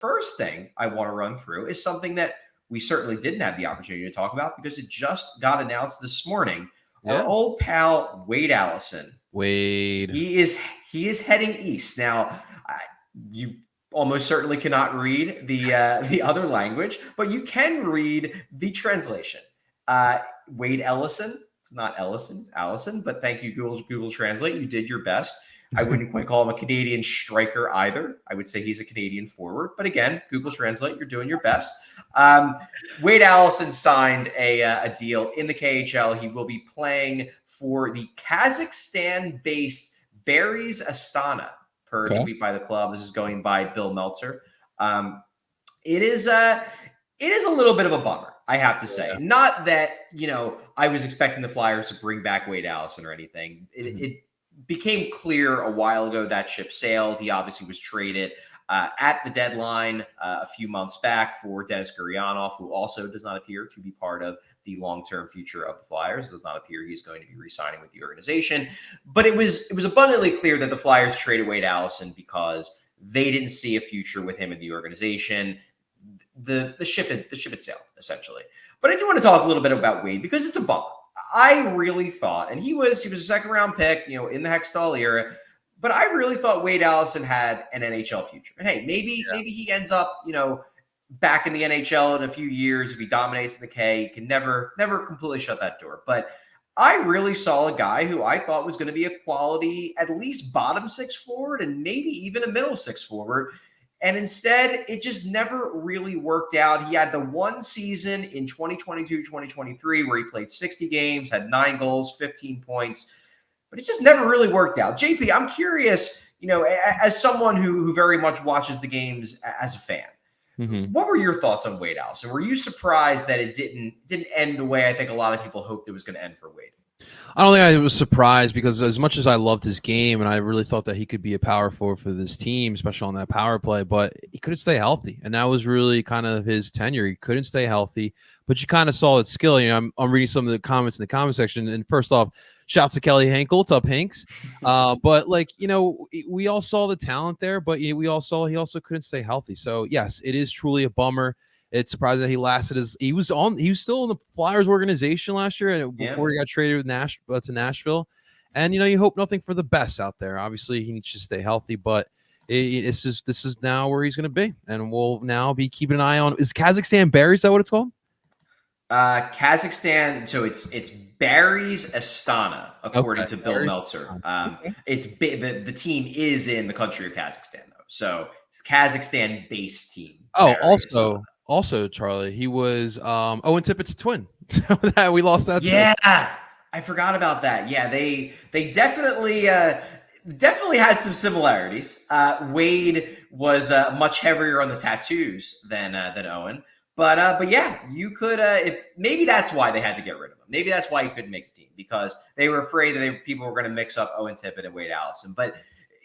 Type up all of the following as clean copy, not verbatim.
first thing I want to run through is something that we certainly didn't have the opportunity to talk about because it just got announced this morning. Our old pal Wade Allison. Wade. He is heading east now. You almost certainly cannot read the other language, but you can read the translation. Wade Allison. It's not Ellison, it's Allison. But thank you, Google Translate. You did your best. I wouldn't quite call him a Canadian striker either. I would say he's a Canadian forward. But again, Google Translate, you're doing your best. Wade Allison signed a deal in the KHL. He will be playing for the Kazakhstan-based Barys Astana, per tweet by the club. This is going by Bill Meltzer. It is a little bit of a bummer, I have to say. Not that, I was expecting the Flyers to bring back Wade Allison or anything. It became clear a while ago that ship sailed. He obviously was traded at the deadline a few months back for Denis Gurianov, who also does not appear to be part of the long-term future of the Flyers. It does not appear he's going to be re-signing with the organization. But it was abundantly clear that the Flyers traded Wade Allison because they didn't see a future with him in the organization. The ship had sailed, essentially. But I do want to talk a little bit about Wade because it's a bummer. I really thought, and he was a second-round pick, in the Hextall era, but I really thought Wade Allison had an NHL future. And hey, maybe he ends up, back in the NHL in a few years if he dominates in the K. He can never completely shut that door. But I really saw a guy who I thought was going to be a quality, at least bottom six forward and maybe even a middle six forward. And instead, it just never really worked out. He had the one season in 2022-2023 where he played 60 games, had 9 goals, 15 points, but it just never really worked out. JP, I'm curious, as someone who very much watches the games as a fan, what were your thoughts on Wade Allison? Were you surprised that it didn't end the way I think a lot of people hoped it was going to end for Wade? I don't think I was surprised because as much as I loved his game and I really thought that he could be a power forward for this team, especially on that power play, but he couldn't stay healthy. And that was really kind of his tenure. He couldn't stay healthy, but you kind of saw its skill. I'm reading some of the comments in the comment section. And first off, shouts to Kelly Hinkle. What's up, Hanks? But we all saw the talent there, but we all saw he also couldn't stay healthy. So yes, it is truly a bummer. It's surprising that he lasted he was still in the Flyers organization last year and before he got traded to Nashville. And, you hope nothing for the best out there. Obviously, he needs to stay healthy, but this is now where he's going to be. And we'll now be keeping an eye on, is Kazakhstan Barys, is that what it's called? Kazakhstan. So it's Barys Astana, according to Bill Meltzer. It's the team is in the country of Kazakhstan, though. So it's Kazakhstan-based team. Oh, Also, Charlie, he was Owen Tippett's twin. We lost that. Yeah, I forgot about that. Yeah, they definitely had some similarities. Wade was much heavier on the tattoos than Owen, but yeah, you could if maybe that's why they had to get rid of him. Maybe that's why he couldn't make the team because they were afraid that people were going to mix up Owen Tippett and Wade Allison. But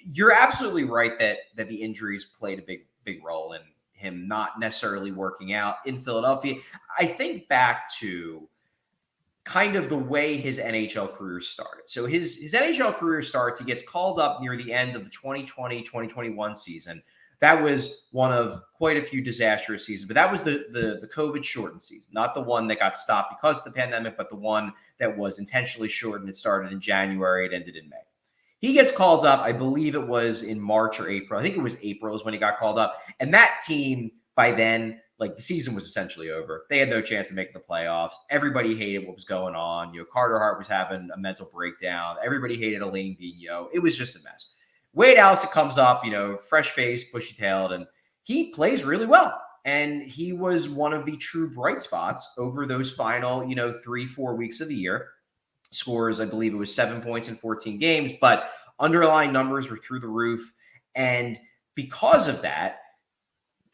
you're absolutely right that the injuries played a big role in him not necessarily working out in Philadelphia. I think back to kind of the way his NHL career started. So his NHL career starts, he gets called up near the end of the 2020-2021 season. That was one of quite a few disastrous seasons, but that was the COVID shortened season, not the one that got stopped because of the pandemic, but the one that was intentionally shortened. It started in January, it ended in May. He gets called up, I believe it was in March or April. I think it was April is when he got called up. And that team, by then, the season was essentially over. They had no chance of making the playoffs. Everybody hated what was going on. Carter Hart was having a mental breakdown. Everybody hated Alain Vigneault. It was just a mess. Wade Allison comes up, fresh-faced, bushy-tailed, and he plays really well. And he was one of the true bright spots over those final, 3-4 weeks of the year. Scores, I believe it was 7 points in 14 games, but underlying numbers were through the roof. And because of that,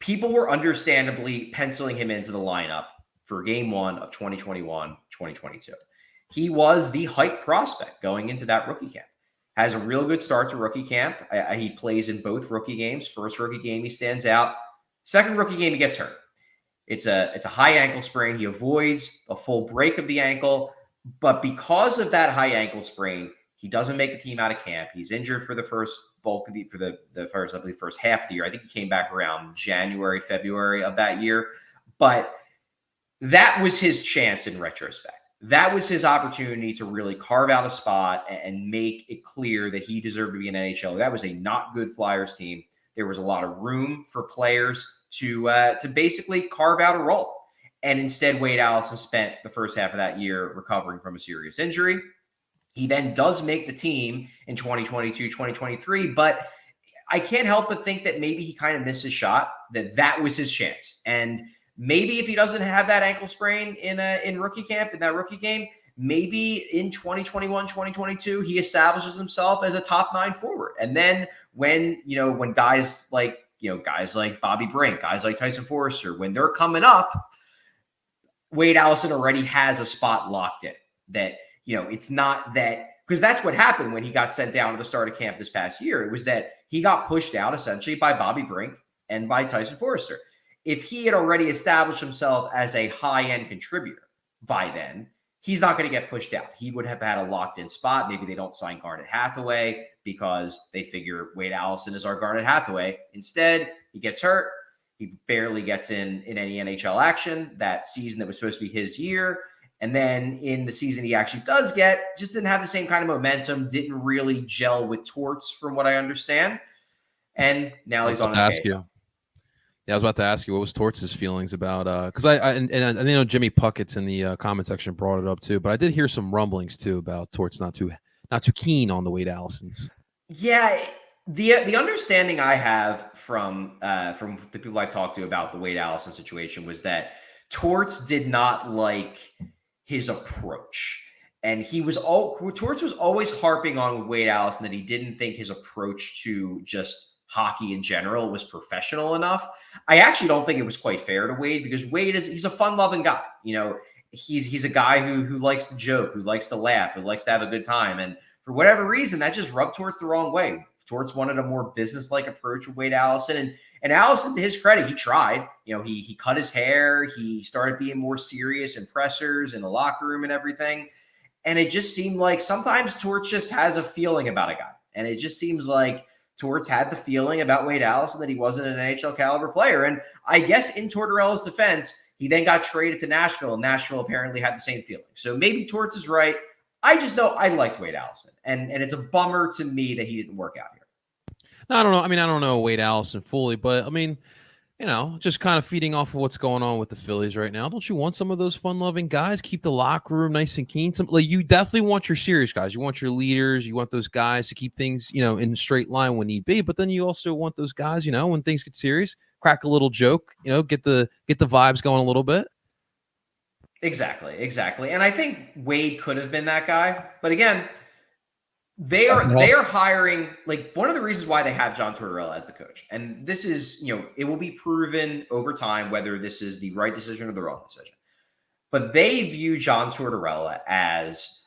people were understandably penciling him into the lineup for game 1 of 2021-2022. He was the hype prospect going into that rookie camp. Has a real good start to rookie camp. He plays in both rookie games. First rookie game, he stands out. Second rookie game, he gets hurt. It's a high ankle sprain. He avoids a full break of the ankle. But because of that high ankle sprain, He doesn't make the team out of camp. He's injured for the first bulk of the first half of the year. I think he came back around January, February of that year. But that was his chance in retrospect. That was his opportunity to really carve out a spot and make it clear that he deserved to be in NHL. That was a not good Flyers team. There was a lot of room for players to basically carve out a role. And instead, Wade Allison spent the first half of that year recovering from a serious injury. He then does make the team in 2022, 2023, but I can't help but think that maybe he kind of missed his shot, that was his chance. And maybe if he doesn't have that ankle sprain in rookie camp, in that rookie game, maybe in 2021, 2022, he establishes himself as a top 9 forward. And then when guys like Bobby Brink, guys like Tyson Forrester, when they're coming up, Wade Allison already has a spot locked in. That, it's not that, because that's what happened when he got sent down at the start of camp this past year. It was that he got pushed out essentially by Bobby Brink and by Tyson Forrester. If he had already established himself as a high-end contributor by then, he's not going to get pushed out. He would have had a locked-in spot. Maybe they don't sign Garnet Hathaway because they figure Wade Allison is our Garnet Hathaway. Instead, he gets hurt. He barely gets in any NHL action that season that was supposed to be his year. And then in the season he actually does get, just didn't have the same kind of momentum, didn't really gel with Torts from what I understand. And now he's on the KHL. Yeah, I was about to ask you, what was Torts' feelings about, because I know Jimmy Puckett's in the comment section brought it up too, but I did hear some rumblings too about Torts not too keen on the Wade Allisons. Yeah, the understanding I have from the people I talked to about the Wade Allison situation was that Torts did not like his approach. And Torts was always harping on Wade Allison that he didn't think his approach to just hockey in general was professional enough. I actually don't think it was quite fair to Wade, because Wade he's a fun-loving guy. He's a guy who likes to joke, who likes to laugh, who likes to have a good time. And for whatever reason, that just rubbed Torts the wrong way. Torts wanted a more business-like approach with Wade Allison. And Allison, to his credit, he tried. He cut his hair. He started being more serious in pressers in the locker room and everything. And it just seemed like sometimes Torts just has a feeling about a guy. And it just seems like Torts had the feeling about Wade Allison that he wasn't an NHL caliber player. And I guess in Tortorella's defense, he then got traded to Nashville, and Nashville apparently had the same feeling. So maybe Torts is right. I just know I liked Wade Allison, and it's a bummer to me that he didn't work out here. No, I don't know. I mean, I don't know Wade Allison fully, but I mean, just kind of feeding off of what's going on with the Phillies right now. Don't you want some of those fun-loving guys? Keep the locker room nice and keen. You definitely want your serious guys. You want your leaders. You want those guys to keep things, in straight line when need be. But then you also want those guys, when things get serious, crack a little joke, get the vibes going a little bit. Exactly. And I think Wade could have been that guy. But again, they are hiring, one of the reasons why they have John Tortorella as the coach. And this is, it will be proven over time whether this is the right decision or the wrong decision. But they view John Tortorella as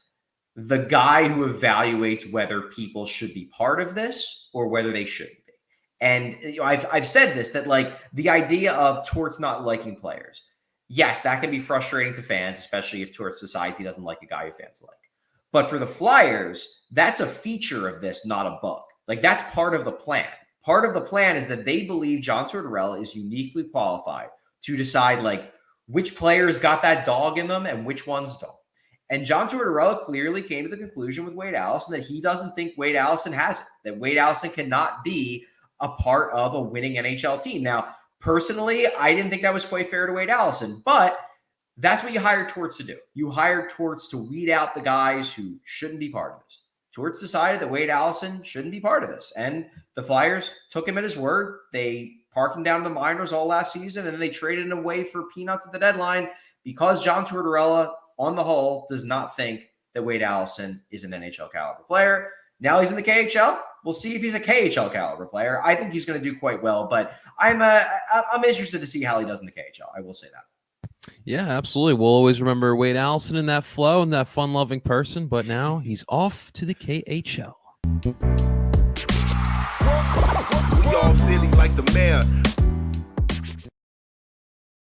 the guy who evaluates whether people should be part of this or whether they shouldn't be. And I've said this, that the idea of Torts not liking players, yes, that can be frustrating to fans, especially if Torts decides he doesn't like a guy who fans like. But for the Flyers, that's a feature of this, not a bug. That's part of the plan. Part of the plan is that they believe John Tortorella is uniquely qualified to decide which players got that dog in them and which ones don't. And John Tortorella clearly came to the conclusion with Wade Allison that he doesn't think Wade Allison has it, that Wade Allison cannot be a part of a winning NHL team. Now, personally, I didn't think that was quite fair to Wade Allison, but that's what you hired Torts to do. You hired Torts to weed out the guys who shouldn't be part of this. Torts decided that Wade Allison shouldn't be part of this. And the Flyers took him at his word. They parked him down to the minors all last season, and then they traded him away for peanuts at the deadline because John Tortorella, on the whole, does not think that Wade Allison is an NHL caliber player. Now he's in the KHL. We'll see if he's a KHL caliber player. I think he's going to do quite well, but I'm interested to see how he does in the KHL. I will say that. Yeah, absolutely. We'll always remember Wade Allison in that flow and that fun-loving person, but now he's off to the KHL. We all silly like the mayor.